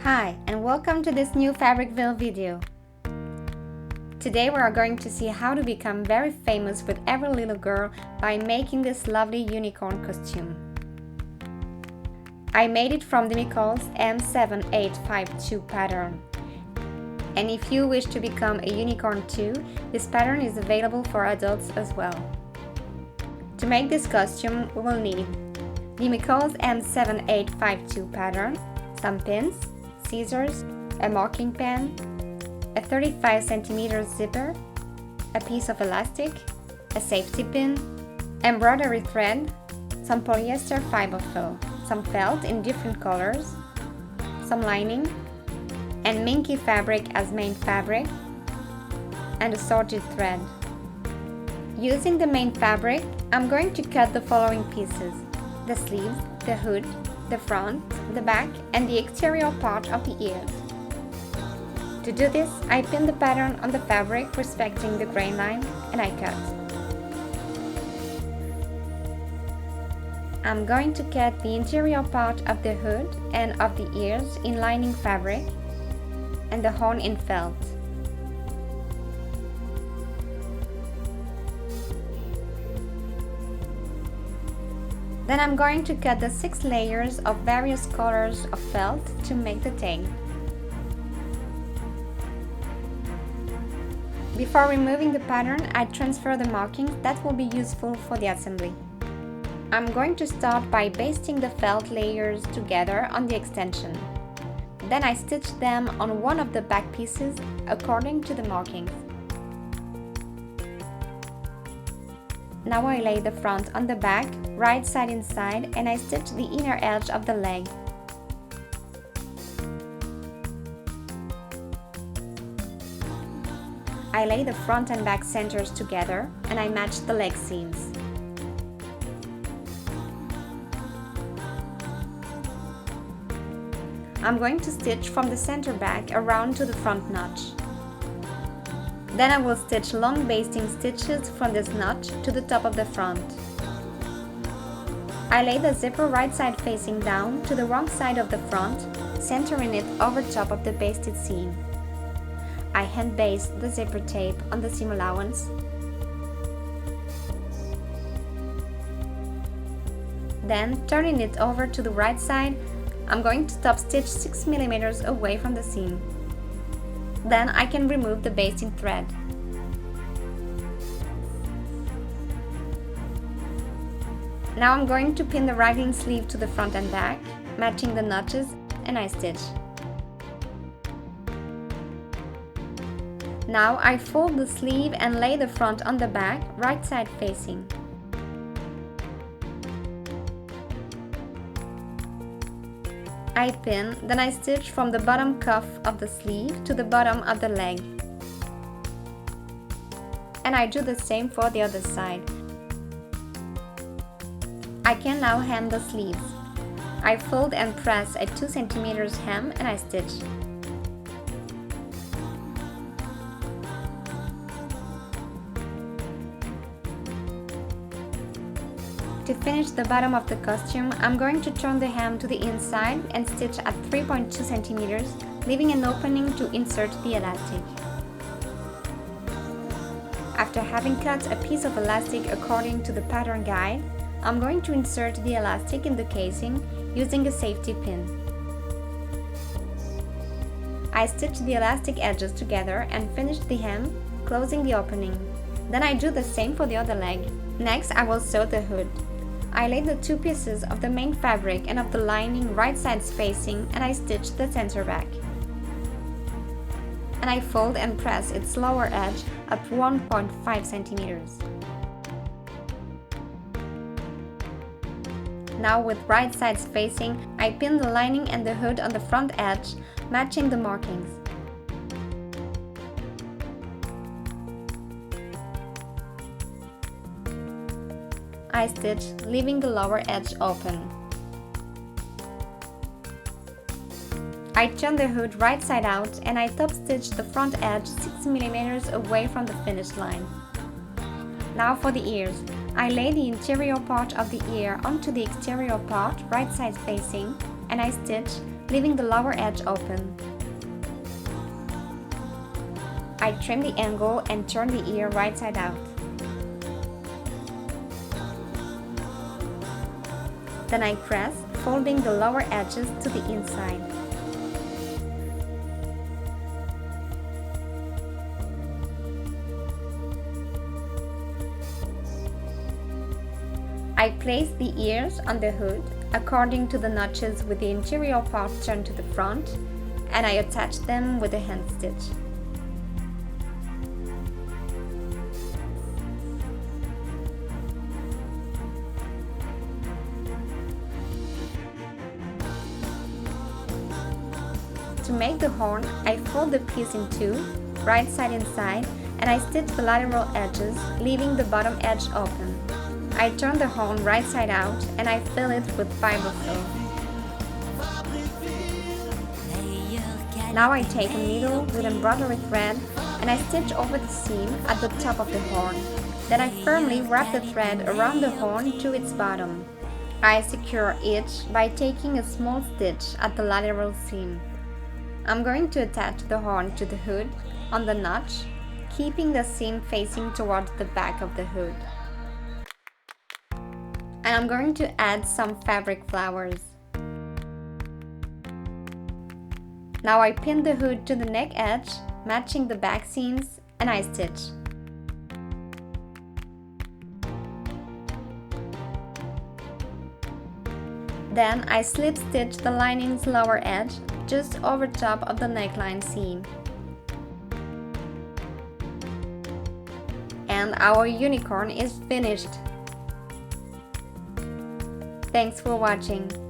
Hi, and welcome to this new Fabricville video. Today we are going to see how to become very famous with every little girl by making this lovely unicorn costume. I made it from Demicole's M7852 pattern. And if you wish to become a unicorn too, this pattern is available for adults as well. To make this costume, we will need Demicole's M7852 pattern, some pins, scissors, a marking pen, a 35 cm zipper, a piece of elastic, a safety pin, embroidery thread, some polyester fiber fill, some felt in different colors, some lining, and minky fabric as main fabric, and assorted thread. Using the main fabric, I'm going to cut the following pieces: the sleeves, the hood, the front, the back, and the exterior part of the ears. To do this, I pin the pattern on the fabric respecting the grain line, and I cut. I'm going to cut the interior part of the hood and of the ears in lining fabric, and the horn in felt. Then I'm going to cut the 6 layers of various colors of felt to make the tail. Before removing the pattern, I transfer the markings that will be useful for the assembly. I'm going to start by basting the felt layers together on the extension. Then I stitch them on one of the back pieces according to the markings. Now I lay the front on the back, right side inside, and I stitch the inner edge of the leg. I lay the front and back centers together, and I match the leg seams. I'm going to stitch from the center back around to the front notch. Then I will stitch long basting stitches from this notch to the top of the front. I lay the zipper right side facing down to the wrong side of the front, centering it over top of the basted seam. I hand baste the zipper tape on the seam allowance. Then, turning it over to the right side, I'm going to top stitch 6 mm away from the seam. Then I can remove the basting thread. Now I'm going to pin the raglan sleeve to the front and back, matching the notches, and I stitch. Now I fold the sleeve and lay the front on the back, right side facing. I pin, then I stitch from the bottom cuff of the sleeve to the bottom of the leg. And I do the same for the other side. I can now hem the sleeves. I fold and press a 2 cm hem and I stitch. To finish the bottom of the costume, I'm going to turn the hem to the inside and stitch at 3.2 cm, leaving an opening to insert the elastic. After having cut a piece of elastic according to the pattern guide, I'm going to insert the elastic in the casing using a safety pin. I stitch the elastic edges together and finish the hem, closing the opening. Then I do the same for the other leg. Next, I will sew the hood. I lay the 2 pieces of the main fabric and of the lining right sides facing, and I stitch the center back. And I fold and press its lower edge up 1.5 cm. Now with right sides facing, I pin the lining and the hood on the front edge, matching the markings. I stitch, leaving the lower edge open. I turn the hood right side out and I top stitch the front edge 6 mm away from the finish line. Now for the ears. I lay the interior part of the ear onto the exterior part right side facing, and I stitch, leaving the lower edge open. I trim the angle and turn the ear right side out. Then I press, folding the lower edges to the inside. I place the ears on the hood according to the notches with the interior part turned to the front, and I attach them with a hand stitch. To make the horn, I fold the piece in two, right side inside, and I stitch the lateral edges, leaving the bottom edge open. I turn the horn right side out and I fill it with fiber fill. Now I take a needle with embroidery thread and I stitch over the seam at the top of the horn. Then I firmly wrap the thread around the horn to its bottom. I secure each by taking a small stitch at the lateral seam. I'm going to attach the horn to the hood on the notch, keeping the seam facing towards the back of the hood. And I'm going to add some fabric flowers. Now I pin the hood to the neck edge, matching the back seams, and I stitch. Then I slip stitch the lining's lower edge just over top of the neckline seam. And our unicorn is finished! Thanks for watching.